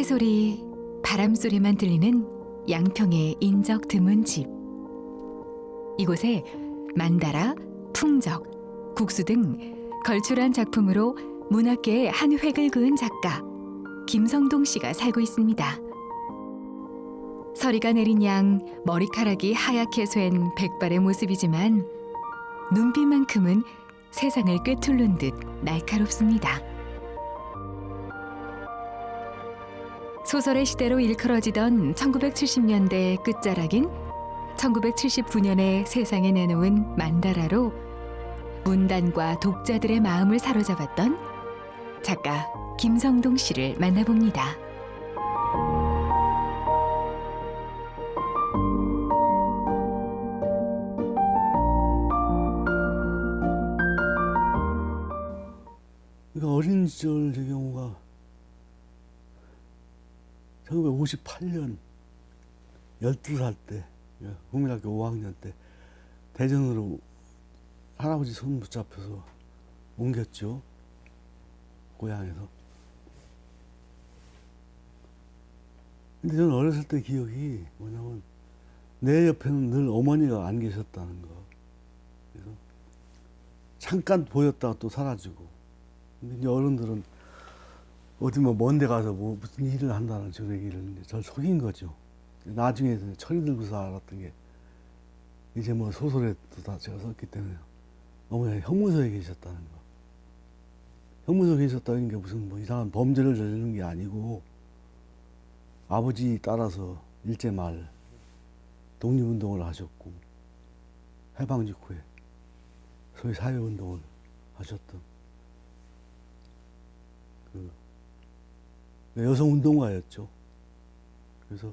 새소리, 바람소리만 들리는 양평의 인적 드문 집. 이곳에 만다라, 풍적, 국수 등 걸출한 작품으로 문학계의 한 획을 그은 작가 김성동 씨가 살고 있습니다. 서리가 내린 양 머리카락이 하얗게 쇠인 백발의 모습이지만 눈빛만큼은 세상을 꿰뚫는 듯 날카롭습니다. 소설의 시대로 일컬어지던 1970년대 끝자락인 1979년에 세상에 내놓은 만다라로 문단과 독자들의 마음을 사로잡았던 작가 김성동 씨를 만나봅니다. 그러니까 어린 시절 제 경우가 1958년 12살 때 국민학교 5학년 때 대전으로 할아버지 손 붙잡혀서 옮겼죠. 고향에서. 근데 저는 어렸을 때 기억이 뭐냐면 내 옆에는 늘 어머니가 안 계셨다는 거. 그래서 잠깐 보였다가 또 사라지고. 근데 이제 어른들은 어디 뭐 먼데 가서 뭐 무슨 일을 한다는 저런 얘기를 이제 저를 속인 거죠. 나중에 철이 들고서 알았던 게 이제 뭐 소설에도 다 제가 썼기 때문에 어머니가 형무소에 계셨다는 거. 형무소에 계셨다는 게 무슨 뭐 이상한 범죄를 저지르는 게 아니고 아버지 따라서 일제 말 독립운동을 하셨고 해방 직후에 소위 사회운동을 하셨던 그 여성운동가였죠. 그래서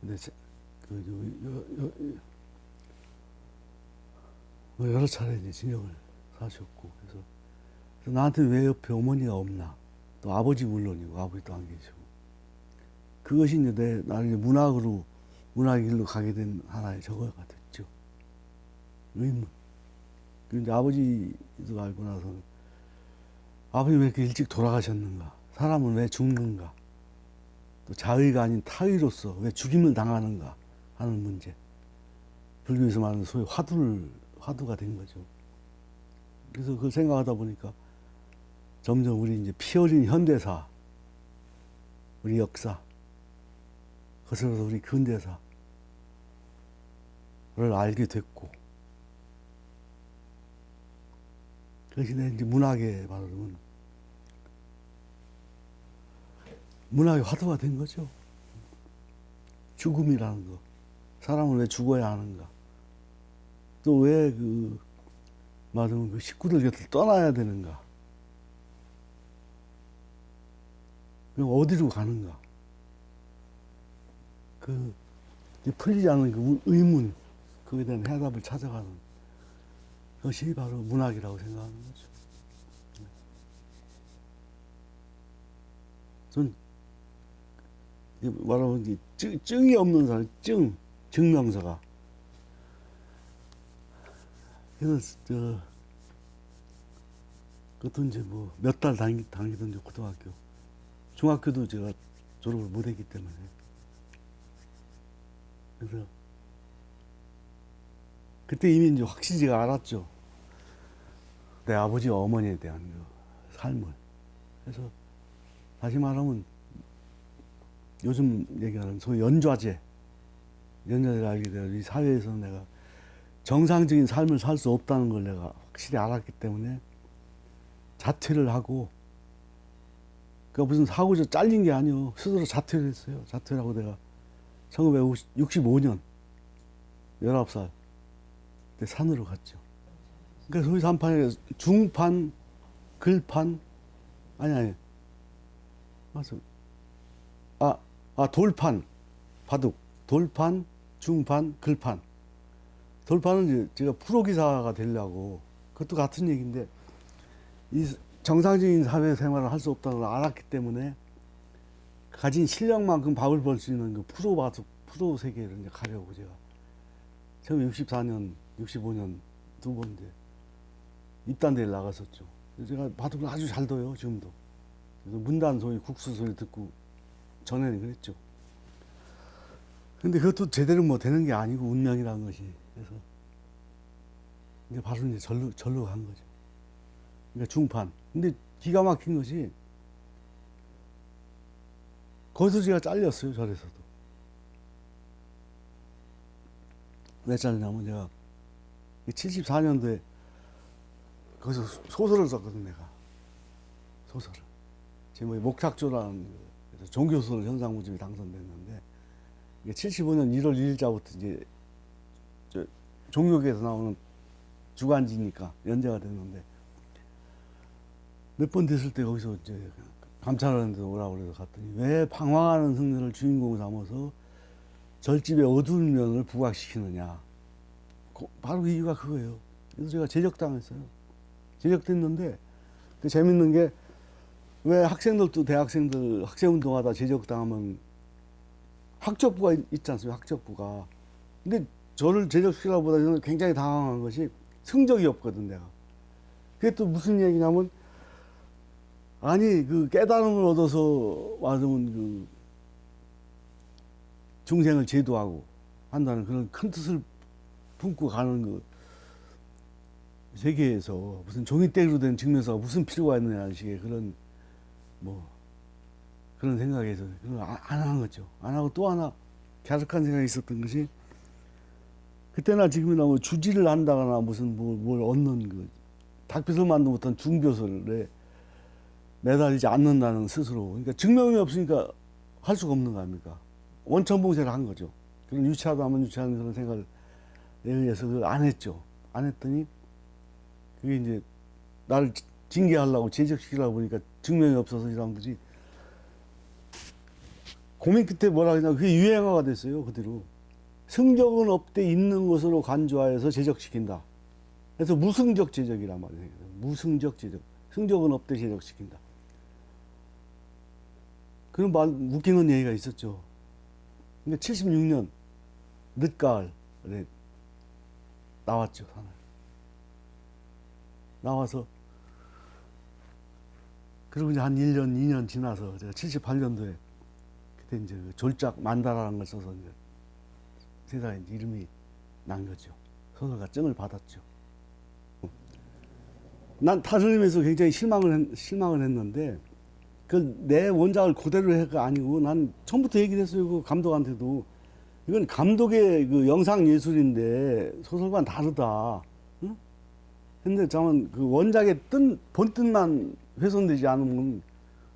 근데 여러 차례 이제 징역을 사셨고 그래서 나한테 왜 옆에 어머니가 없나? 또 아버지 물론이고 아버지도 안 계시고 그것이 이제 나를 문학 길로 가게 된 하나의 저거가 됐죠. 의문. 그리고 이제 아버지도 알고 나서는 아버지 왜 이렇게 일찍 돌아가셨는가? 사람은 왜 죽는가? 또 자의가 아닌 타의로서 왜 죽임을 당하는가 하는 문제. 불교에서 말하는 소위 화두가 된 거죠. 그래서 그걸 생각하다 보니까 점점 우리 이제 피 어린 현대사, 우리 역사, 거슬러서 우리 근대사를 알게 됐고, 그것이 내 이제 문학에 말하면 문학의 화두가 된 거죠. 죽음이라는 거. 사람은 왜 죽어야 하는가. 또 왜 말하면 그 식구들 곁을 떠나야 되는가. 그럼 어디로 가는가. 풀리지 않은 그 의문, 그에 대한 해답을 찾아가는 것이 바로 문학이라고 생각하는 거죠. 전 말하면 증이 없는 사람, 증명서가. 그래서 그것도 이제 뭐 몇 달 다니던 고등학교, 중학교도 제가 졸업을 못했기 때문에. 그래서 그때 이미 이제 확실히 제가 알았죠. 내 아버지와 어머니에 대한 그 삶을. 그래서 다시 말하면 요즘 얘기하는 소위 연좌제를 알게 되어 이 사회에서는 내가 정상적인 삶을 살 수 없다는 걸 내가 확실히 알았기 때문에 자퇴를 하고, 그러니까 무슨 사고에서 잘린 게 아니요. 스스로 자퇴를 했어요. 자퇴를 하고 내가 1965년 19살 때 산으로 갔죠. 그러니까 소위 산판에 중판, 글판, 아니 맞아. 돌판, 바둑, 돌판, 중판, 글판. 돌판은 이제 제가 프로기사가 되려고, 그것도 같은 얘기인데, 이 정상적인 사회생활을 할 수 없다는 걸 알았기 때문에 가진 실력만큼 밥을 벌 수 있는 그 프로 세계를 이제 가려고 제가 처음 64년, 65년 두 번 이제 입단대회를 나갔었죠. 제가 바둑을 아주 잘 둬요, 지금도. 그래서 문단 소리, 국수 소리 듣고 전에는 그랬죠. 근데 그것도 제대로 뭐 되는 게 아니고 운명이라는 것이. 그래서 이제 바로 이제 절로 간 거죠. 그러니까 중판. 근데 기가 막힌 것이 거기서 제가 잘렸어요. 절에서도. 왜 잘렸냐면 제가 74년도에 거기서 소설을 썼거든 내가. 소설을. 제목이 목탁조라는 그래서 종교소설 현상무집에 당선됐는데 이게 75년 1월 1일자부터 이제 종교계에서 나오는 주간지니까 연재가 됐는데 몇 번 됐을 때 거기서 이제 감찰하는데 오라고 그래서 갔더니 왜 방황하는 승려를 주인공 삼아서 절집의 어두운 면을 부각시키느냐. 바로 그 이유가 그거예요. 그래서 제가 제적당했어요. 제적됐는데 그 재밌는 게 왜 학생들도 대학생들 학생운동하다 제적당하면 학적부가 있지 않습니까? 학적부가. 근데 저를 제적시키려고 보다 저는 굉장히 당황한 것이 성적이 없거든 내가. 그게 또 무슨 얘기냐면 아니 그 깨달음을 얻어서 와서는 그 중생을 제도하고 한다는 그런 큰 뜻을 품고 가는 그 세계에서 무슨 종이떼기로 된 증명서가 무슨 필요가 있느냐는 식의 그런 뭐 그런 생각에서 그걸 안 한 거죠. 안 하고 또 하나 갸륵한 생각이 있었던 것이 그때나 지금이나 뭐 주지를 한다거나 무슨 뭘 얻는 그 닭뼈를 만든 못한 중벼슬에 매달리지 않는다는 스스로. 그러니까 증명이 없으니까 할 수가 없는 거 아닙니까? 원천봉쇄를 한 거죠. 그런 유치하다 하면 유치하는 그런 생각을 의해서 그걸 안 했죠. 안 했더니 그게 이제 나를 징계하려고 제적시키려고 보니까 증명이 없어서 이 사람들이 고민 끝에 뭐라 그러냐 그게 유행어가 됐어요. 그대로. 승적은 없대 있는 것으로 간주하여서 제적시킨다. 그래서 무승적 제적이란 말이에요. 무승적 제적. 승적은 없대 제적시킨다. 그런 말 웃기는 얘기가 있었죠. 근데 76년 늦가을에 나왔죠. 산을. 나와서 그리고 이제 한 1년, 2년 지나서 제가 78년도에 그때 이제 그 졸작 만다라는 걸 써서 이제 세상에 이제 이름이 난 거죠. 소설가 증을 받았죠. 난 다른 의미에서 굉장히 실망을 했는데 그 내 원작을 그대로 해가 아니고 난 처음부터 얘기를 했어요. 그 감독한테도 이건 감독의 그 영상 예술인데 소설과는 다르다. 응? 근데 저는 그 원작의 본 뜻만 훼손되지 않으면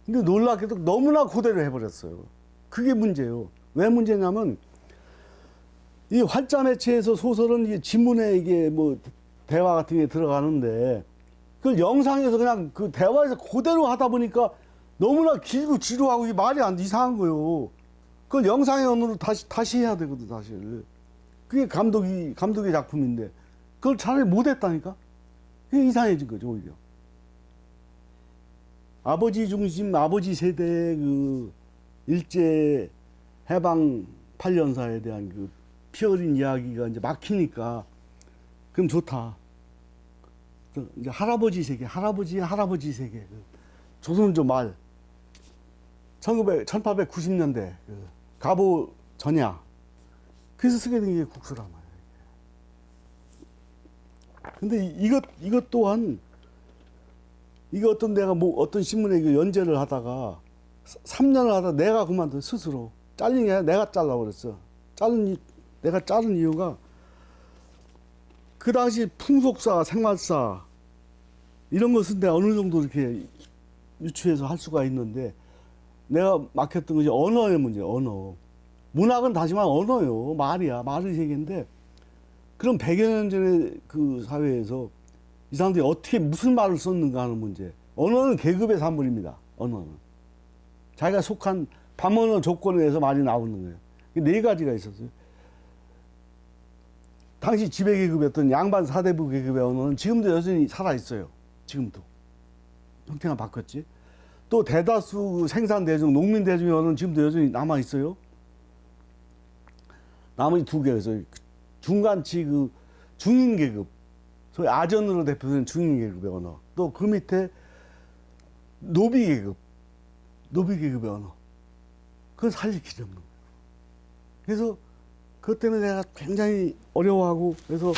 근데 놀랍게도 너무나 그대로 해버렸어요. 그게 문제예요. 왜 문제냐면 이 활자 매체에서 소설은 이게 지문에 이게 뭐 대화 같은 게 들어가는데 그걸 영상에서 그냥 그 대화에서 그대로 하다 보니까 너무나 길고 지루하고 이게 말이 안 이상한 거예요. 그걸 영상의 언어로 다시 해야 되거든 사실. 그게 감독의 작품인데 그걸 차라리 못했다니까. 그게 이상해진 거죠 오히려. 아버지 중심 아버지 세대의 그 일제 해방 8년사에 대한 그 피어린 이야기가 이제 막히니까 그럼 좋다. 이제 할아버지 세계, 할아버지 세계, 그 조선조 말, 1890년대 그 가보 전야. 그래서 쓰게 된 게 국수란 말이에요. 근데 이것 또한 이거 내가 뭐 어떤 신문에 그 연재를 하다가 3년을 하다 내가 그만둬 스스로 잘린 게 아니라 내가 잘라 그랬어. 내가 자른 이유가 그 당시 풍속사, 생활사 이런 것은 내가 어느 정도 이렇게 유추해서 할 수가 있는데 내가 막혔던 것이 언어의 문제, 언어. 문학은 다시만 언어요. 말이야. 말의 세계인데 그럼 100여 년 전에 그 사회에서 이 사람들이 어떻게 무슨 말을 썼는가 하는 문제. 언어는 계급의 산물입니다. 언어는. 자기가 속한 반언어 조건에 의해서 말이 나오는 거예요. 네 가지가 있었어요. 당시 지배계급이었던 양반 사대부 계급의 언어는 지금도 여전히 살아있어요. 지금도. 형태가 바뀌었지. 또 대다수 생산대중, 농민대중의 언어는 지금도 여전히 남아있어요. 나머지 두 개에서 중간치 그 중인계급, 소위 아전으로 대표되는 중인계급의 언어. 또 그 밑에 노비계급의 언어. 그건 살릴 길이 없는 거예요. 그래서 그것 때문에 내가 굉장히 어려워하고, 그래서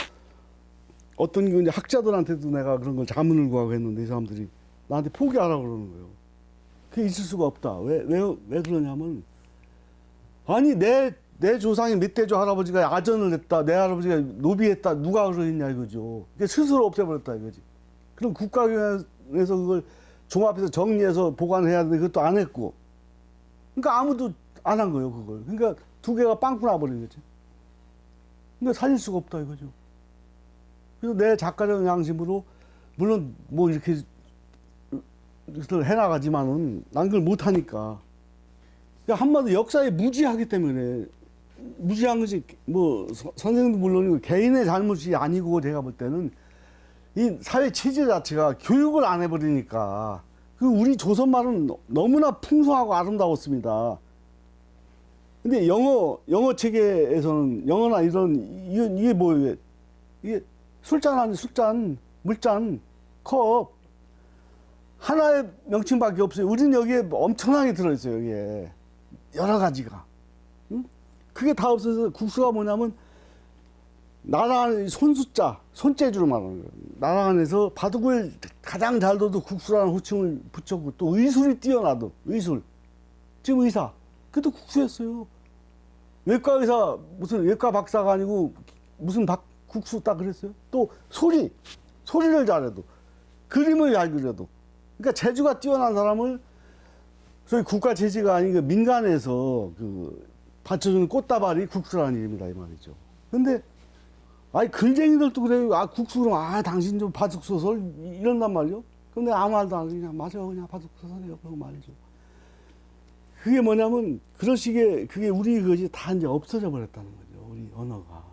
어떤 이제 학자들한테도 내가 그런 걸 자문을 구하고 했는데 이 사람들이 나한테 포기하라고 그러는 거예요. 그게 있을 수가 없다. 왜 그러냐면, 아니 내 조상이 멧돼지 할아버지가 아전을 했다, 내 할아버지가 노비했다, 누가 그러겠냐 이거죠. 그게 스스로 없애버렸다 이거지. 그럼 국가기관에서 그걸 종합해서 정리해서 보관해야 되는데 그것도 안 했고, 그러니까 아무도 안 한 거예요 그걸. 그러니까 두 개가 빵꾸 나버린 거지. 그러니까 살릴 수가 없다 이거죠. 그래서 내 작가적 양심으로 물론 뭐 이렇게 해나가지만은 난 그걸 못하니까. 그러니까 한마디로 역사에 무지하기 때문에 무지한 것이 뭐 선생님도 물론이고 개인의 잘못이 아니고, 제가 볼 때는 이 사회 체제 자체가 교육을 안 해버리니까. 그 우리 조선말은 너무나 풍성하고 아름다웠습니다. 근데 영어 체계에서는 영어나 이게 뭐예요? 이게 술잔 아니 술잔, 물잔, 컵 하나의 명칭밖에 없어요. 우리는 여기에 엄청나게 들어있어요. 여기에 여러 가지가. 응? 그게 다 없어서 국수가 뭐냐면 나라 안에 손수자, 손재주로 말하는 거예요. 나라 안에서 바둑을 가장 잘 둬도 국수라는 호칭을 붙였고, 또 의술이 뛰어나도 의술. 지금 의사, 그것도 국수였어요. 외과 의사 무슨 외과 박사가 아니고 무슨 국수 딱 그랬어요. 또 소리를 잘해도, 그림을 잘 그려도. 그러니까 재주가 뛰어난 사람을 소위 국가 재지가 아닌 그 민간에서 그 받쳐주는 꽃다발이 국수라는 이름이다 이 말이죠. 근데 아니 글쟁이들도 그래요. 아 국수 그럼 당신 좀 바둑 소설 이런단 말이요. 근데 아무 말도 안 하고 그냥 맞아 그냥 바둑 소설이요 그러고 말이죠. 그게 뭐냐면 그런 식의 그게 우리 것이 다 이제 없어져 버렸다는 거죠. 우리 언어가.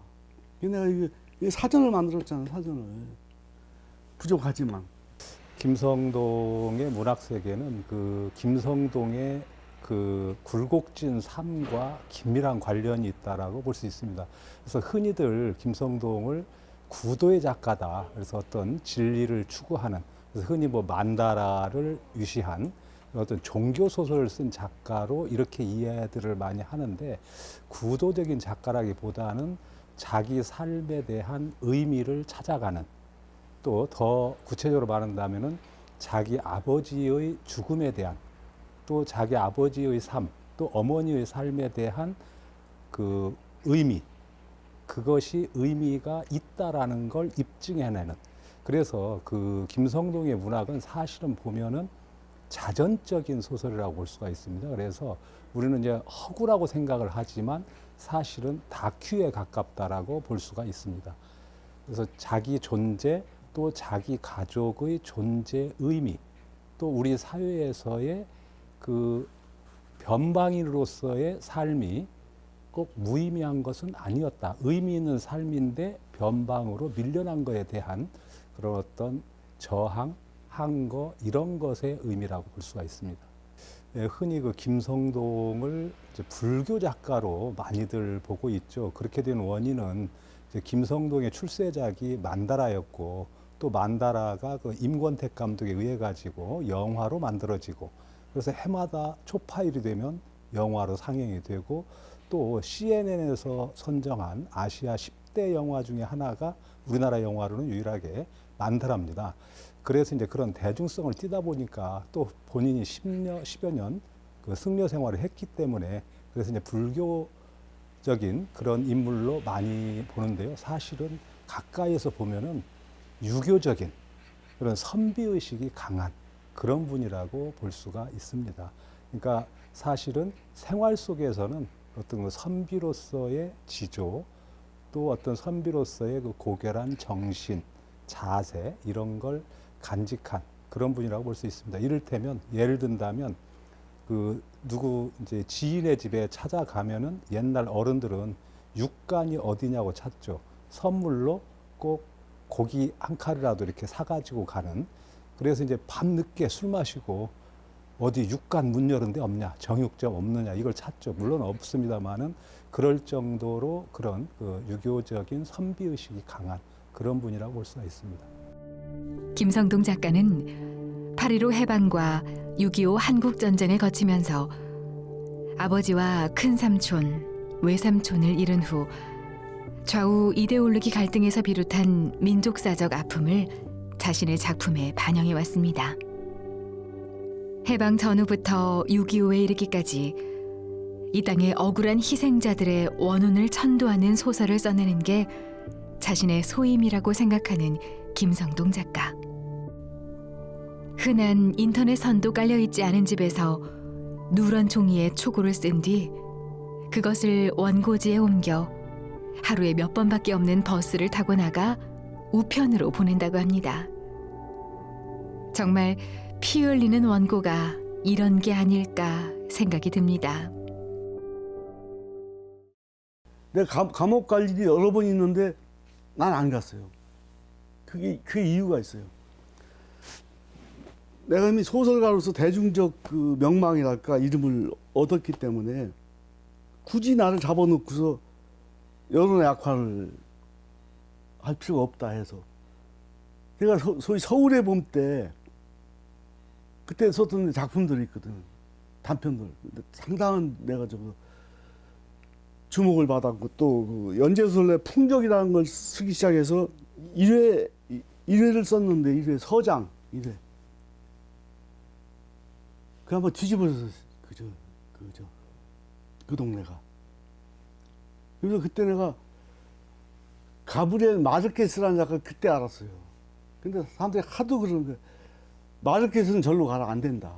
내가 이게 사전을 만들었잖아요. 사전을. 부족하지만. 김성동의 문학 세계는 그 김성동의 그 굴곡진 삶과 긴밀한 관련이 있다라고 볼 수 있습니다. 그래서 흔히들 김성동을 구도의 작가다. 그래서 어떤 진리를 추구하는, 그래서 흔히 뭐 만다라를 위시한 어떤 종교 소설을 쓴 작가로 이렇게 이해들을 많이 하는데, 구도적인 작가라기보다는 자기 삶에 대한 의미를 찾아가는, 또 더 구체적으로 말한다면은 자기 아버지의 죽음에 대한, 또 자기 아버지의 삶, 또 어머니의 삶에 대한 그 의미, 그것이 의미가 있다라는 걸 입증해내는. 그래서 그 김성동의 문학은 사실은 보면은 자전적인 소설이라고 볼 수가 있습니다. 그래서 우리는 이제 허구라고 생각을 하지만 사실은 다큐에 가깝다라고 볼 수가 있습니다. 그래서 자기 존재, 또 자기 가족의 존재 의미, 또 우리 사회에서의 그 변방인으로서의 삶이 꼭 무의미한 것은 아니었다. 의미 있는 삶인데 변방으로 밀려난 것에 대한 그런 어떤 저항, 항거, 이런 것의 의미라고 볼 수가 있습니다. 흔히 그 김성동을 이제 불교 작가로 많이들 보고 있죠. 그렇게 된 원인은 이제 김성동의 출세작이 만다라였고, 또 만다라가 그 임권택 감독에 의해 가지고 영화로 만들어지고, 그래서 해마다 초파일이 되면 영화로 상영이 되고, 또 CNN에서 선정한 아시아 10대 영화 중에 하나가 우리나라 영화로는 유일하게 만다라입니다. 그래서 이제 그런 대중성을 띠다 보니까 또 본인이 10여 년 그 승려 생활을 했기 때문에, 그래서 이제 불교적인 그런 인물로 많이 보는데요. 사실은 가까이에서 보면은 유교적인 그런 선비의식이 강한 그런 분이라고 볼 수가 있습니다. 그러니까 사실은 생활 속에서는 어떤 그 선비로서의 지조, 또 어떤 선비로서의 그 고결한 정신, 자세, 이런 걸 간직한 그런 분이라고 볼 수 있습니다. 이를테면 예를 든다면 그 누구 이제 지인의 집에 찾아가면은 옛날 어른들은 육간이 어디냐고 찾죠. 선물로 꼭 고기 한 칼이라도 이렇게 사가지고 가는. 그래서 이제 밤늦게 술 마시고 어디 육간 문 열은 데 없냐, 정육점 없느냐, 이걸 찾죠. 물론 없습니다만은 그럴 정도로 그런 그 유교적인 선비의식이 강한 그런 분이라고 볼 수가 있습니다. 김성동 작가는 8.15 해방과 6.25 한국전쟁을 거치면서 아버지와 큰 삼촌, 외삼촌을 잃은 후 좌우 이데올로기 갈등에서 비롯한 민족사적 아픔을 자신의 작품에 반영해 왔습니다. 해방 전후부터 6.25에 이르기까지 이 땅의 억울한 희생자들의 원혼을 천도하는 소설을 써내는 게 자신의 소임이라고 생각하는 김성동 작가. 흔한 인터넷 선도 깔려있지 않은 집에서 누런 종이에 초고를 쓴 뒤 그것을 원고지에 옮겨 하루에 몇 번밖에 없는 버스를 타고 나가 우편으로 보낸다고 합니다. 정말 피 흘리는 원고가 이런 게 아닐까 생각이 듭니다. 내가 감옥 갈 일이 여러 번 있는데 난 안 갔어요. 그게 이유가 있어요. 내가 이미 소설가로서 대중적 그 명망이랄까 이름을 얻었기 때문에 굳이 나를 잡아놓고서 여론의 약화를 할 필요가 없다 해서 내가 소위 서울의 봄 때 그때 썼던 작품들이 있거든. 단편들. 근데 상당한 내가 주목을 받았고 또 그 연재소설의 풍적이라는 걸 쓰기 시작해서 1회를 썼는데 1회 서장 1회. 그 한번 뒤집어서 그 동네가. 그래서 그때 내가 가브리엘 마르케스라는 작가를 그때 알았어요. 근데 사람들이 하도 그러는데 마르케스는 절로 가라 안 된다.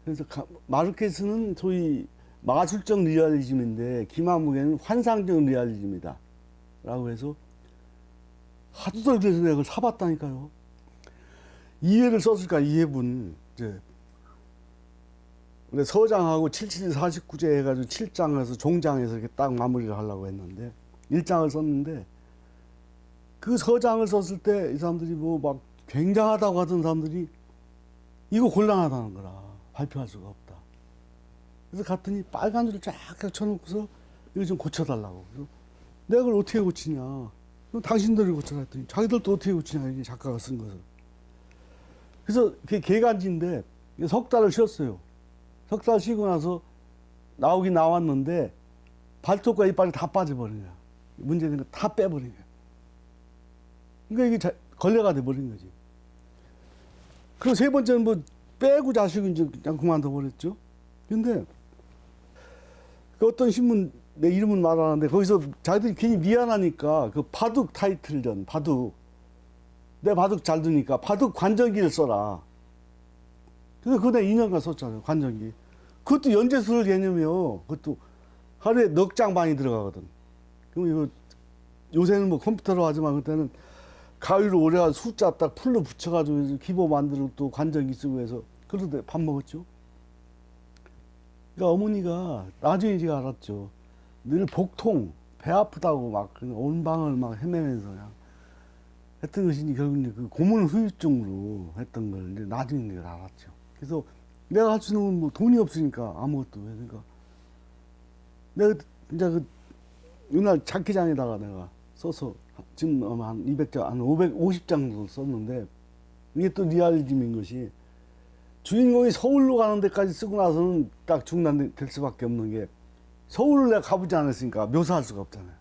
그래서 마르케스는 소위 마술적 리얼리즘인데 김한묵에는 환상적 리얼리즘이다. 라고 해서 하도들 그래서 내가 그걸 사봤다니까요. 2회를 썼을까 2회분 이제 근데 서장하고 7749제 해가지고 7장에서 종장에서 이렇게 딱 마무리를 하려고 했는데 1장을 썼는데 그 서장을 썼을 때 이 사람들이 뭐 막 굉장하다고 하던 사람들이 이거 곤란하다는 거라 발표할 수가 없다. 그래서 갔더니 빨간 줄을 쫙 쳐놓고서 이거 좀 고쳐달라고. 그래서 내가 그걸 어떻게 고치냐. 그럼 당신들이 고쳐라 했더니 자기들도 어떻게 고치냐 이게 작가가 쓴 것을. 그래서 그게 개간지인데 석 달을 쉬었어요. 석 달 쉬고 나서 나오긴 나왔는데 발톱과 이빨이 다 빠져버린 거야. 문제는 거 다 빼버린 거야. 그러니까 이게 걸레가 돼버린 거지. 그리고 세 번째는 뭐 빼고 자시고 이제 그냥 그만둬버렸죠. 근데 그 어떤 신문 내 이름은 말하는데 거기서 자기들이 괜히 미안하니까 그 바둑 타이틀전 바둑 내 바둑 잘 두니까 바둑 관전기를 써라. 그래서 그거 내가 2년간 썼잖아요. 관전기. 그것도 연재소설 개념이요. 그것도 하루에 넉 장 반이 들어가거든. 그럼 이거 요새는 뭐 컴퓨터로 하지만 그때는 가위로 오래 숫자 딱 풀로 붙여가지고 기보 만들고 또 관전기 쓰고 해서 그러다 밥 먹었죠. 그러니까 어머니가 나중에 제가 알았죠. 늘 복통, 배 아프다고 막 온 방을 막 헤매면서 그냥 했던 것이 결국 이제 그 고문 후유증으로 했던 걸 이제 나중에 내가 알았죠. 그래서 내가 할 수 있는 건 뭐 돈이 없으니까 아무것도. 그러니까 내가 진짜 그 이날 장기장에다가 내가 써서 지금 아마 한 200장, 한 550장 정도 썼는데 이게 또 리얼리즘인 것이 주인공이 서울로 가는 데까지 쓰고 나서는 딱 중단될 수밖에 없는 게 서울을 내가 가보지 않았으니까 묘사할 수가 없잖아요.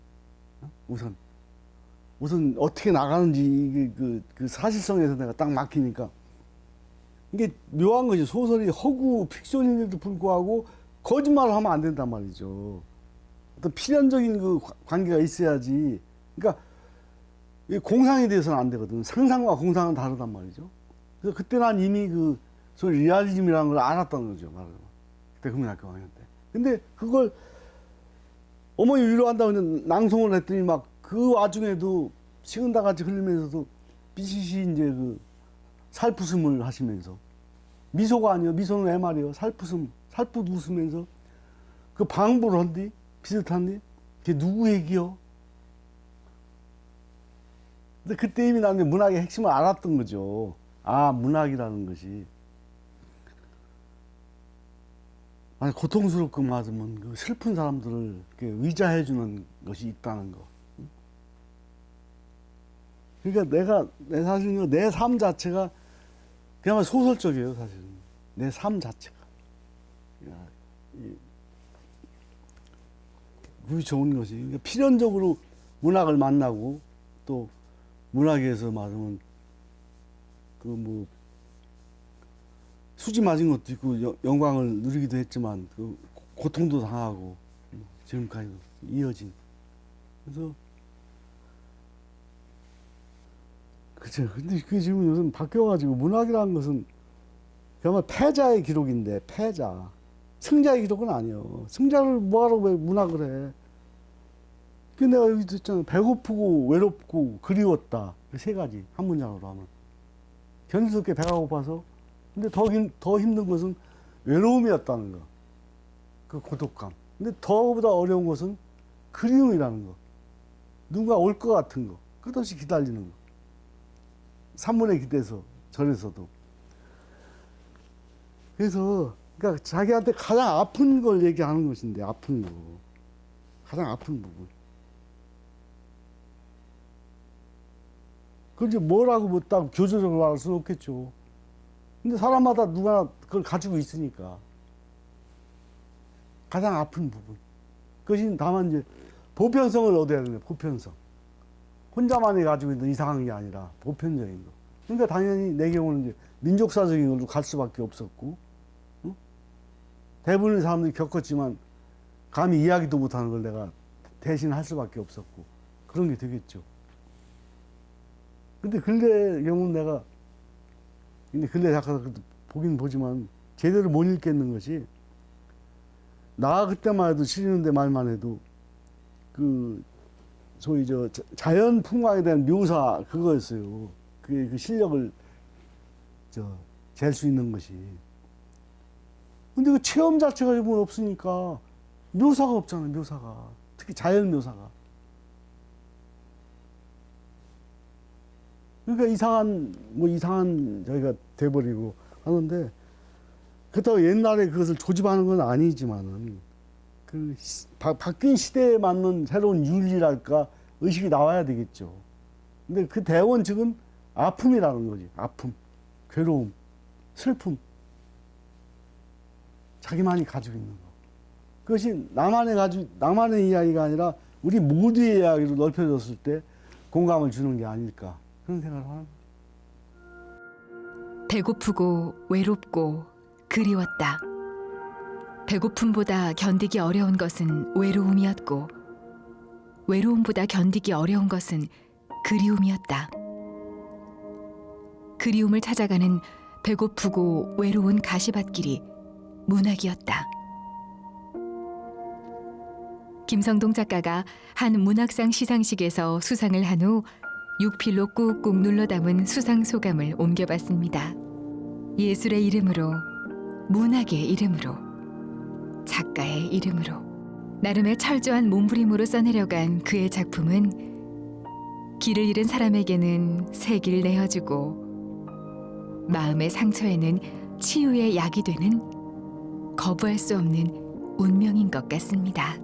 우선 어떻게 나가는지 이게 그 사실성에서 내가 딱 막히니까 이게 묘한 거지. 소설이 허구 픽션인데도 불구하고 거짓말을 하면 안 된단 말이죠. 어떤 필연적인 그 관계가 있어야지. 그러니까 공상에 대해서는 안 되거든. 상상과 공상은 다르단 말이죠. 그래서 그때 난 이미 그 소위 리얼리즘이라는 걸 알았던 거죠. 말하자면. 그때 국민학교 강연 때. 근데 그걸 어머니 위로한다고 낭송을 했더니 막 그 와중에도 식은다 같이 흘리면서도 삐시시 이제 그 살풋음을 하시면서 미소가 아니요. 미소는 왜 말이요. 살풋 웃으면서 그 방부를 한디 비슷한디 그게 누구 얘기요? 근데 그때 이미 나는 문학의 핵심을 알았던 거죠. 아, 문학이라는 것이 아니 고통스럽고 맞으면 그 슬픈 사람들을 이렇게 위자해주는 것이 있다는 거. 그러니까 내 사실은 내 삶 자체가 그야말로 소설적이에요, 사실은. 내 삶 자체가. 그게 좋은 것이. 그러니까 필연적으로 문학을 만나고 또 문학에서 말하면 그 뭐 수지 맞은 것도 있고 영광을 누리기도 했지만 그 고통도 당하고 지금까지도 이어진. 그래서 그죠. 근데 그 지금 요즘 바뀌어가지고 문학이라는 것은 그야말로 패자의 기록인데 패자. 승자의 기록은 아니요. 승자를 뭐하러 왜 문학을 해? 그 내가 여기 있잖아. 배고프고 외롭고 그리웠다. 그 세 가지 한 문장으로 하면 견디스럽게 배가 고파서. 근데 더 힘든 것은 외로움이었다는 거. 그 고독감. 근데 더보다 어려운 것은 그리움이라는 거. 누군가 올 것 같은 거. 끝없이 기다리는 거. 산문에 기대서 절에서도. 그래서 그러니까 자기한테 가장 아픈 걸 얘기하는 것인데 아픈 거. 가장 아픈 부분. 그걸 이제 뭐라고 뭐 딱 교조적으로 말할 수는 없겠죠. 근데 사람마다 누가 그걸 가지고 있으니까. 가장 아픈 부분. 그것이 다만 이제 보편성을 얻어야 되는 보편성. 혼자만이 가지고 있는 이상한 게 아니라 보편적인 거. 그러니까 당연히 내 경우는 이제 민족사적인 걸로 갈 수밖에 없었고, 응? 대부분의 사람들이 겪었지만 감히 이야기도 못하는 걸 내가 대신 할 수밖에 없었고, 그런 게 되겠죠. 근데 근래 경우는 내가, 근데 근래 작가도 보긴 보지만 제대로 못 읽겠는 것이, 나 그때만 해도 시리는데 말만 해도 그 소위 저 자연 풍광에 대한 묘사 그거였어요. 그 실력을 잴 수 있는 것이. 근데 그 체험 자체가 지금 없으니까 묘사가 없잖아요. 묘사가. 특히 자연 묘사가. 그러니까 이상한 저희가 돼버리고 하는데, 그렇다고 옛날에 그것을 조집하는 건 아니지만은 그 바뀐 시대에 맞는 새로운 윤리랄까 의식이 나와야 되겠죠. 근데 그 대원칙은 아픔이라는 거지. 아픔, 괴로움, 슬픔. 자기만이 가지고 있는 거. 그것이 나만의 이야기가 아니라 우리 모두의 이야기로 넓혀졌을 때 공감을 주는 게 아닐까. 그런 생각을 하는 거예요. 배고프고 외롭고 그리웠다. 배고픔보다 견디기 어려운 것은 외로움이었고, 외로움보다 견디기 어려운 것은 그리움이었다. 그리움을 찾아가는 배고프고 외로운 가시밭길이 문학이었다. 김성동 작가가 한 문학상 시상식에서 수상을 한 후 육필로 꾹꾹 눌러 담은 수상 소감을 옮겨봤습니다. 예술의 이름으로, 문학의 이름으로, 작가의 이름으로 나름의 철저한 몸부림으로 써내려간 그의 작품은 길을 잃은 사람에게는 새 길을 내어주고, 마음의 상처에는 치유의 약이 되는 거부할 수 없는 운명인 것 같습니다.